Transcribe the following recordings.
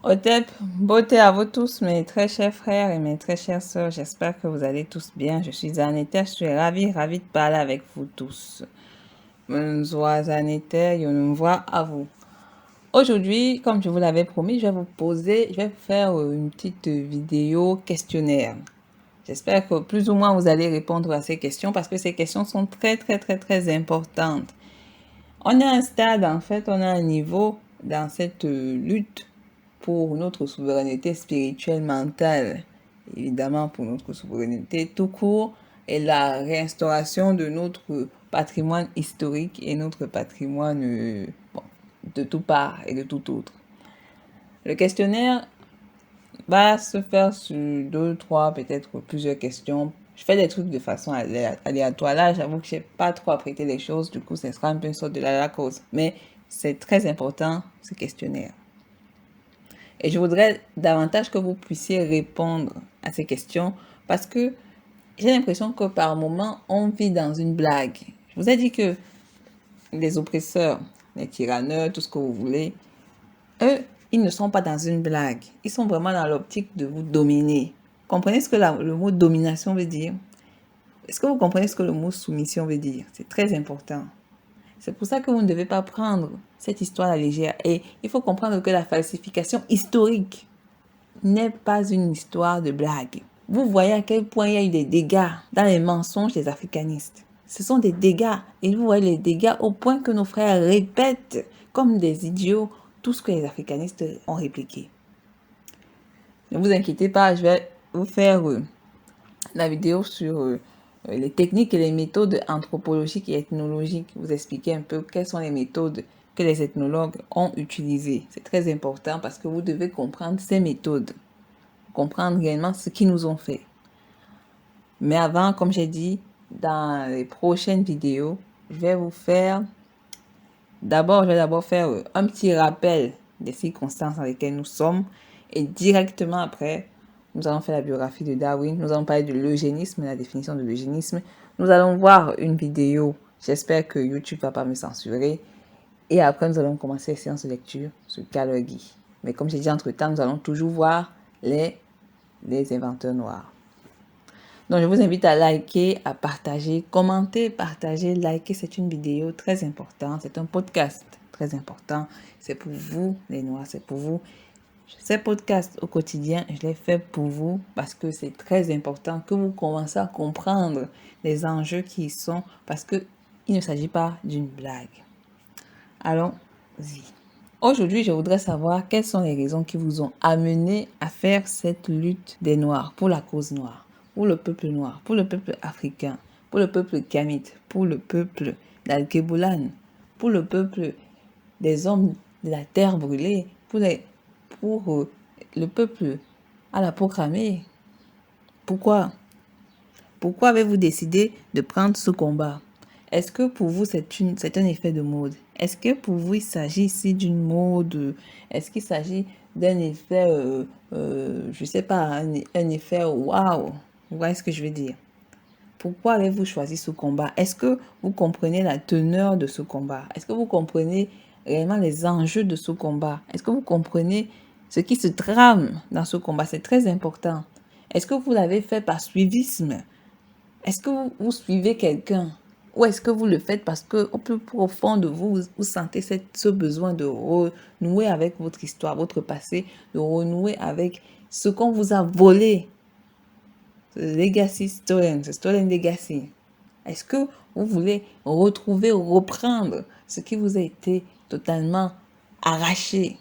Otep, beauté à vous tous, mes très chers frères et mes très chères sœurs. J'espère que vous allez tous bien. Je suis Anita, je suis ravie de parler avec vous tous. Anita, je nous vois à vous. Aujourd'hui, comme je vous l'avais promis, je vais vous faire une petite vidéo questionnaire. J'espère que plus ou moins vous allez répondre à ces questions parce que ces questions sont très importantes. On est à un stade, en fait, on a un niveau dans cette lutte pour notre souveraineté spirituelle, mentale, évidemment pour notre souveraineté tout court, et la réinstauration de notre patrimoine historique et notre patrimoine de tout part et de tout autre. Le questionnaire va se faire sur 2, 3, peut-être plusieurs questions. Je fais des trucs de façon aléatoire. Là, j'avoue que je n'ai pas trop apprêté les choses. Du coup, ce sera un peu une sorte de la cause. Mais c'est très important, ce questionnaire. Et je voudrais davantage que vous puissiez répondre à ces questions parce que j'ai l'impression que par moment, on vit dans une blague. Je vous ai dit que les oppresseurs, les tyranneurs, tout ce que vous voulez, eux, ils ne sont pas dans une blague. Ils sont vraiment dans l'optique de vous dominer. Comprenez ce que le mot domination veut dire? Est-ce que vous comprenez ce que le mot soumission veut dire? C'est très important. C'est pour ça que vous ne devez pas prendre cette histoire à la légère. Et il faut comprendre que la falsification historique n'est pas une histoire de blague. Vous voyez à quel point il y a eu des dégâts dans les mensonges des africanistes. Ce sont des dégâts. Et vous voyez les dégâts au point que nos frères répètent comme des idiots tout ce que les africanistes ont répliqué. Ne vous inquiétez pas, je vais vous faire la vidéo sur les techniques et les méthodes anthropologiques et ethnologiques. Vous expliquer un peu quelles sont les méthodes que les ethnologues ont utilisées. C'est très important parce que vous devez comprendre ces méthodes. Comprendre réellement ce qu'ils nous ont fait. Mais avant, comme j'ai dit, dans les prochaines vidéos, je vais faire un petit rappel des circonstances dans lesquelles nous sommes et directement après, nous allons faire la biographie de Darwin, nous allons parler de l'eugénisme, la définition de l'eugénisme, nous allons voir une vidéo, j'espère que YouTube ne va pas me censurer, et après nous allons commencer les séances de lecture sur Kalogui. Mais comme j'ai dit entre-temps, nous allons toujours voir les inventeurs noirs. Donc, je vous invite à liker, à partager, commenter, partager, liker. C'est une vidéo très importante. C'est un podcast très important. C'est pour vous, les Noirs. C'est pour vous. Ces podcasts au quotidien, je les fais pour vous parce que c'est très important que vous commencez à comprendre les enjeux qui y sont parce qu'il ne s'agit pas d'une blague. Allons-y. Aujourd'hui, je voudrais savoir quelles sont les raisons qui vous ont amené à faire cette lutte des Noirs pour la cause noire, pour le peuple noir, pour le peuple africain, pour le peuple kamite, pour le peuple d'Al-Keboulan, pour le peuple des hommes de la terre brûlée, pour le peuple à la peau cramée. Pourquoi? Pourquoi avez-vous décidé de prendre ce combat? Est-ce que pour vous, c'est un effet de mode? Est-ce que pour vous, il s'agit ici d'une mode? Est-ce qu'il s'agit d'un effet, je ne sais pas, un effet waouh? Vous voyez ce que je veux dire? Pourquoi avez-vous choisi ce combat? Est-ce que vous comprenez la teneur de ce combat? Est-ce que vous comprenez réellement les enjeux de ce combat? Est-ce que vous comprenez ce qui se trame dans ce combat? C'est très important. Est-ce que vous l'avez fait par suivisme? Est-ce que vous suivez quelqu'un? Ou est-ce que vous le faites parce que au plus profond de vous, vous sentez ce besoin de renouer avec votre histoire, votre passé, de renouer avec ce qu'on vous a volé? Legacy stolen, stolen legacy. Est-ce que vous voulez retrouver, reprendre ce qui vous a été totalement arraché?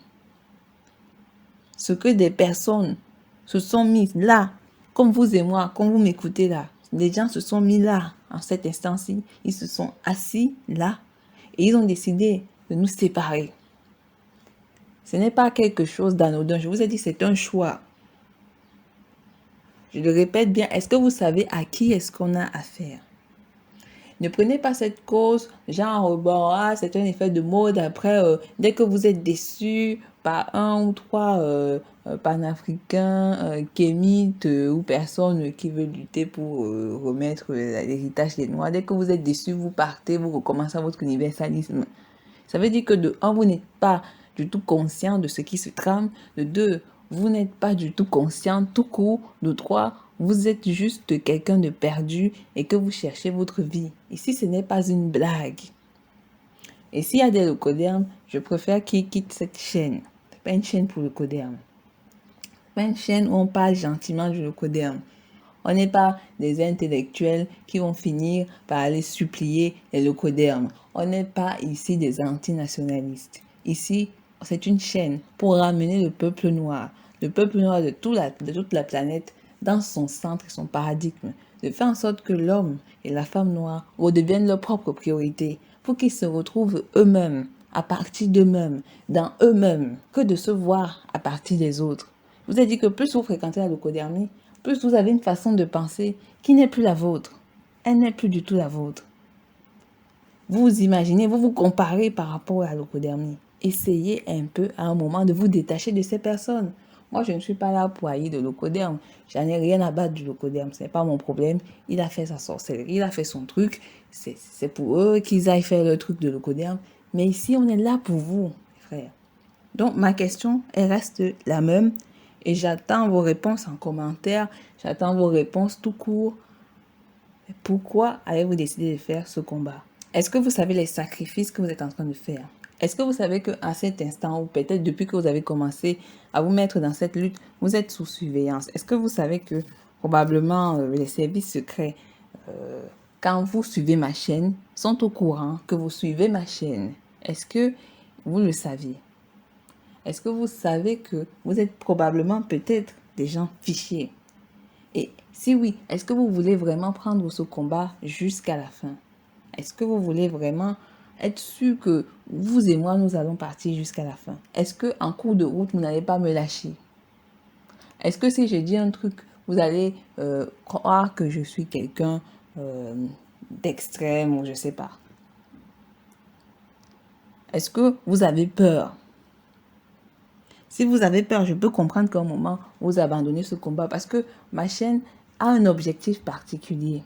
Ce que des personnes se sont mises là, comme vous et moi, comme vous m'écoutez là. Les gens se sont mis là, en cet instant-ci. Ils se sont assis là et ils ont décidé de nous séparer. Ce n'est pas quelque chose d'anodin. Je vous ai dit, c'est un choix. Je le répète bien, est-ce que vous savez à qui est-ce qu'on a affaire? Ne prenez pas cette cause, genre, bon, c'est un effet de mode. Après, dès que vous êtes déçu par un ou trois panafricains, kémites ou personnes qui veulent lutter pour remettre l'héritage des Noirs, dès que vous êtes déçu, vous partez, vous recommencez votre universalisme. Ça veut dire que de un, vous n'êtes pas du tout conscient de ce qui se trame. De deux, vous n'êtes pas du tout conscient tout court. De trois, vous êtes juste quelqu'un de perdu et que vous cherchez votre vie. Ici, ce n'est pas une blague. Et s'il y a des locodermes, je préfère qu'ils quittent cette chaîne. Ce n'est pas une chaîne pour locodermes. Ce n'est pas une chaîne où on parle gentiment du locoderme. On n'est pas des intellectuels qui vont finir par aller supplier les locodermes. On n'est pas ici des antinationalistes. Ici, c'est une chaîne pour ramener le peuple noir de toute la planète dans son centre et son paradigme, de faire en sorte que l'homme et la femme noire redeviennent leur propre priorité, pour qu'ils se retrouvent eux-mêmes, à partir d'eux-mêmes, dans eux-mêmes, que de se voir à partir des autres. Je vous ai dit que plus vous fréquentez la locodermie, plus vous avez une façon de penser qui n'est plus la vôtre. Elle n'est plus du tout la vôtre. Vous vous imaginez, vous vous comparez par rapport à la locodermie. Essayez un peu à un moment de vous détacher de ces personnes. Moi, je ne suis pas là pour haïr de locoderme. J'en ai rien à battre du locoderme. Ce n'est pas mon problème. Il a fait sa sorcellerie, il a fait son truc. C'est pour eux qu'ils aillent faire le truc de locoderme. Mais ici, on est là pour vous, frères. Donc, ma question, elle reste la même. Et j'attends vos réponses en commentaire. J'attends vos réponses tout court. Pourquoi avez-vous décidé de faire ce combat? Est-ce que vous savez les sacrifices que vous êtes en train de faire? Est-ce que vous savez qu'à cet instant, ou peut-être depuis que vous avez commencé à vous mettre dans cette lutte, vous êtes sous surveillance? Est-ce que vous savez que probablement les services secrets, quand vous suivez ma chaîne, sont au courant que vous suivez ma chaîne? Est-ce que vous le saviez? Est-ce que vous savez que vous êtes probablement peut-être des gens fichés? Et si oui, est-ce que vous voulez vraiment prendre ce combat jusqu'à la fin? Est-ce que vous voulez vraiment être sûr que vous et moi, nous allons partir jusqu'à la fin? Est-ce qu'en cours de route, vous n'allez pas me lâcher? Est-ce que si je dis un truc, vous allez croire que je suis quelqu'un d'extrême ou je ne sais pas? Est-ce que vous avez peur? Si vous avez peur, je peux comprendre qu'à un moment, vous abandonnez ce combat parce que ma chaîne a un objectif particulier.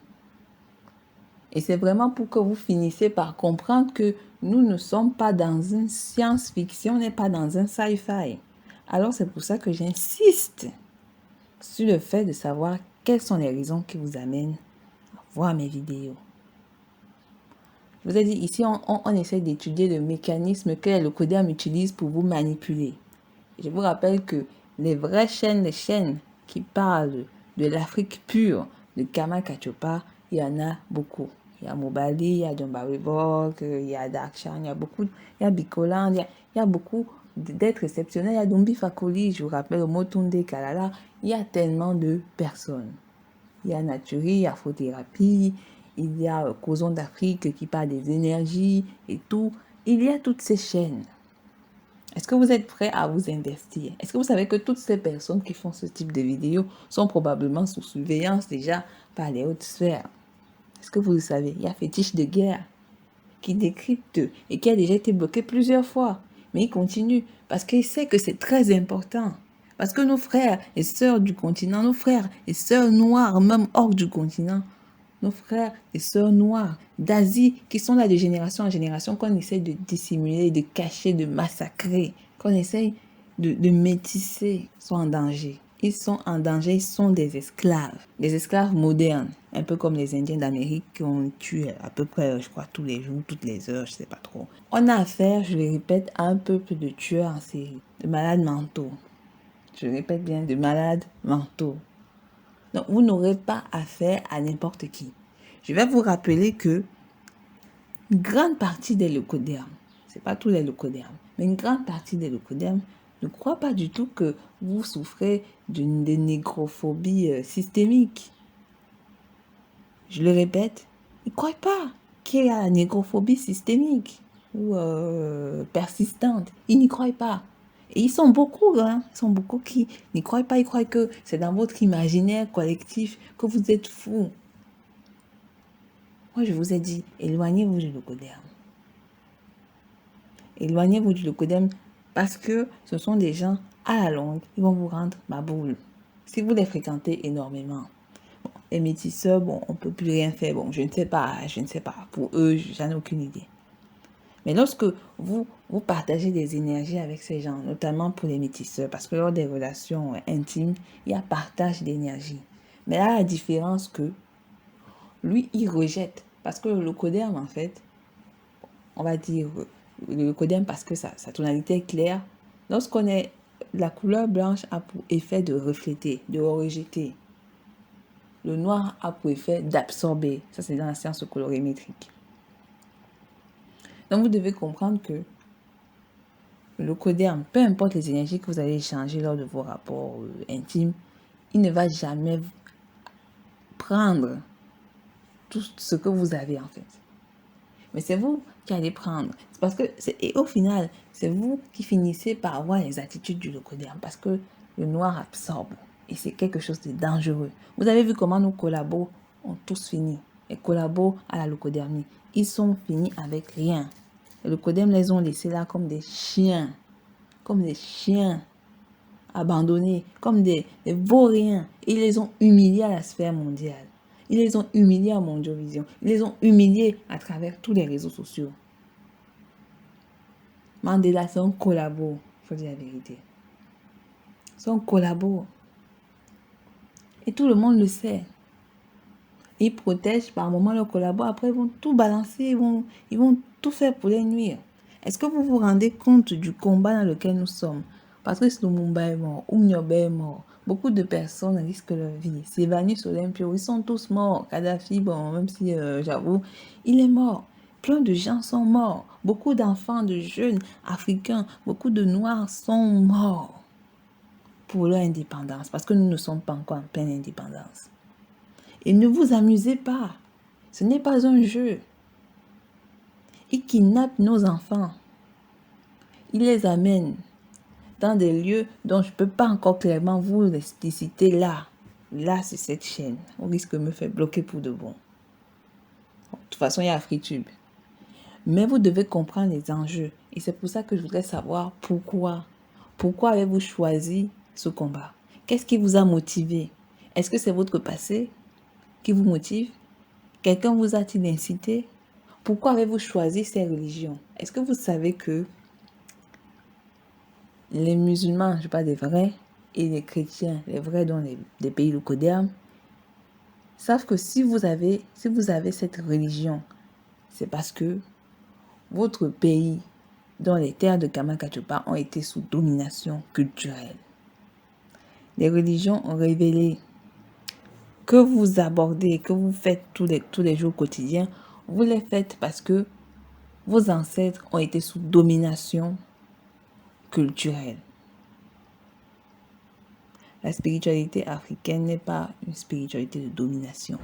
Et c'est vraiment pour que vous finissiez par comprendre que nous ne sommes pas dans une science-fiction, on n'est pas dans un sci-fi. Alors c'est pour ça que j'insiste sur le fait de savoir quelles sont les raisons qui vous amènent à voir mes vidéos. Je vous ai dit, ici, on essaie d'étudier le mécanisme que les locodermes utilisent pour vous manipuler. Je vous rappelle que les vraies chaînes, les chaînes qui parlent de l'Afrique pure, de Kama Kachopa, il y en a beaucoup. Il y a Mobali, il y a Dombaribok, il y a Dakshan, il y a beaucoup, il y a Bikoland, il y a beaucoup d'êtres exceptionnels. Il y a Dombi Fakoli, je vous rappelle, Motunde Kalala. Il y a tellement de personnes. Il y a Naturi, Afrothérapie, il y a Causon d'Afrique qui parle des énergies et tout. Il y a toutes ces chaînes. Est-ce que vous êtes prêts à vous investir? Est-ce que vous savez que toutes ces personnes qui font ce type de vidéos sont probablement sous surveillance déjà par les hautes sphères? Est-ce que vous le savez? Il y a Fétiche de guerre qui décrypte et qui a déjà été bloqué plusieurs fois. Mais il continue parce qu'il sait que c'est très important. Parce que nos frères et sœurs du continent, nos frères et sœurs noirs, même hors du continent, nos frères et sœurs noirs d'Asie qui sont là de génération en génération, qu'on essaie de dissimuler, de cacher, de massacrer, qu'on essaie de métisser, sont en danger. Ils sont en danger, ils sont des esclaves modernes, un peu comme les Indiens d'Amérique qu'on tue à peu près, je crois, tous les jours, toutes les heures, je ne sais pas trop. On a affaire, je le répète, à un peuple de tueurs en série, de malades mentaux. Je répète bien, de malades mentaux. Donc, vous n'aurez pas affaire à n'importe qui. Je vais vous rappeler que une grande partie des locodermes, ce n'est pas tous les locodermes, mais une grande partie des locodermes ne croient pas du tout que vous souffrez d'une négrophobie systémique. Je le répète, ils ne croient pas qu'il y a la négrophobie systémique ou persistante. Ils n'y croient pas. Et ils sont beaucoup, qui n'y croient pas. Ils croient que c'est dans votre imaginaire collectif que vous êtes fous. Moi, je vous ai dit, éloignez-vous du locoderme. Éloignez-vous du locoderme parce que ce sont des gens, à la longue, ils vont vous rendre ma boule. Si vous les fréquentez énormément. Bon, les métisseurs, bon, on ne peut plus rien faire. Bon, je ne sais pas. Pour eux, j'en ai aucune idée. Mais lorsque vous partagez des énergies avec ces gens, notamment pour les métisseurs, parce que lors des relations intimes, il y a partage d'énergie. Mais là, la différence que lui, il rejette. Parce que le locoderme, en fait, on va dire le locoderme parce que sa tonalité est claire. Lorsqu'on est... La couleur blanche a pour effet de refléter, de rejeter. Le noir a pour effet d'absorber. Ça, c'est dans la science colorimétrique. Donc, vous devez comprendre que le locoderme, peu importe les énergies que vous allez échanger lors de vos rapports intimes, il ne va jamais prendre tout ce que vous avez en fait. Mais c'est vous qui allez prendre. C'est parce que, et au final, c'est vous qui finissez par avoir les attitudes du locoderme parce que le noir absorbe. Et c'est quelque chose de dangereux. Vous avez vu comment nos collabos ont tous fini. Les collabos à la locodermie, ils sont finis avec rien. Les locodermes les ont laissés là comme des chiens. Comme des chiens abandonnés. Comme des vauriens. Ils les ont humiliés à la sphère mondiale. Ils les ont humiliés à Mondiovision. Ils les ont humiliés à travers tous les réseaux sociaux. Mandela, c'est un collabo. Il faut dire la vérité. C'est un collabo. Et tout le monde le sait. Ils protègent par moment le collabo. Après, ils vont tout balancer. Ils vont tout faire pour les nuire. Est-ce que vous vous rendez compte du combat dans lequel nous sommes? Patrice Lumumba est mort. Oumniobe est mort. Beaucoup de personnes risquent leur vie. Sylvanus Olympio, ils sont tous morts. Kadhafi, bon, même si j'avoue, il est mort. Plein de gens sont morts. Beaucoup d'enfants, de jeunes africains, beaucoup de noirs sont morts pour leur indépendance. Parce que nous ne sommes pas encore en pleine indépendance. Et ne vous amusez pas. Ce n'est pas un jeu. Ils kidnappent nos enfants. Ils les amènent dans des lieux dont je ne peux pas encore clairement vous expliciter là. Là, c'est cette chaîne. On risque de me faire bloquer pour de bon. De toute façon, il y a AfriTube. Mais vous devez comprendre les enjeux. Et c'est pour ça que je voudrais savoir pourquoi. Pourquoi avez-vous choisi ce combat? Qu'est-ce qui vous a motivé? Est-ce que c'est votre passé qui vous motive? Quelqu'un vous a-t-il incité? Pourquoi avez-vous choisi ces religions? Est-ce que vous savez que les musulmans, je parle des vrais, et les chrétiens, les vrais dans des pays locodermes, savent que si vous avez cette religion, c'est parce que votre pays, dans les terres de Kamakachopa, ont été sous domination culturelle. Les religions ont révélé que vous abordez, que vous faites tous les jours quotidiens, vous les faites parce que vos ancêtres ont été sous domination culturelle. La spiritualité africaine n'est pas une spiritualité de domination.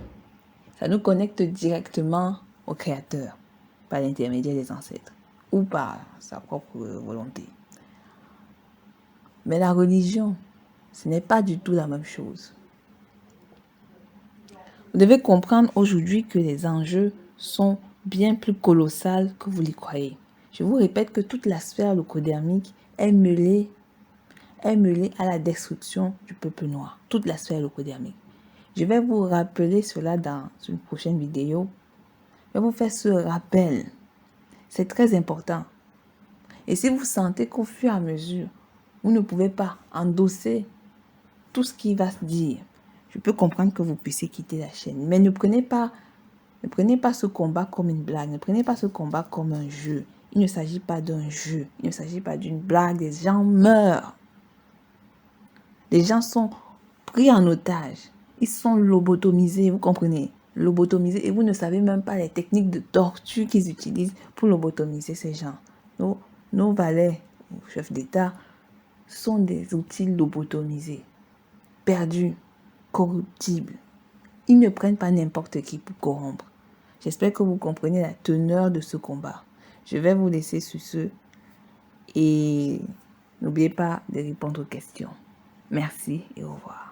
Ça nous connecte directement au Créateur, par l'intermédiaire des ancêtres, ou par sa propre volonté. Mais la religion, ce n'est pas du tout la même chose. Vous devez comprendre aujourd'hui que les enjeux sont bien plus colossaux que vous les croyez. Je vous répète que toute la sphère locodermique est mêlée à la destruction du peuple noir. Toute la sphère locodermique. Je vais vous rappeler cela dans une prochaine vidéo. Je vais vous faire ce rappel. C'est très important. Et si vous sentez qu'au fur et à mesure, vous ne pouvez pas endosser tout ce qui va se dire, je peux comprendre que vous puissiez quitter la chaîne. Mais ne prenez pas ce combat comme une blague. Ne prenez pas ce combat comme un jeu. Il ne s'agit pas d'un jeu. Il ne s'agit pas d'une blague. Des gens meurent. Les gens sont pris en otage. Ils sont lobotomisés, vous comprenez? Lobotomisés. Et vous ne savez même pas les techniques de torture qu'ils utilisent pour lobotomiser ces gens. Nos valets, chefs d'État, sont des outils lobotomisés. Perdus, corruptibles. Ils ne prennent pas n'importe qui pour corrompre. J'espère que vous comprenez la teneur de ce combat. Je vais vous laisser sur ce. Et n'oubliez pas de répondre aux questions. Merci et au revoir.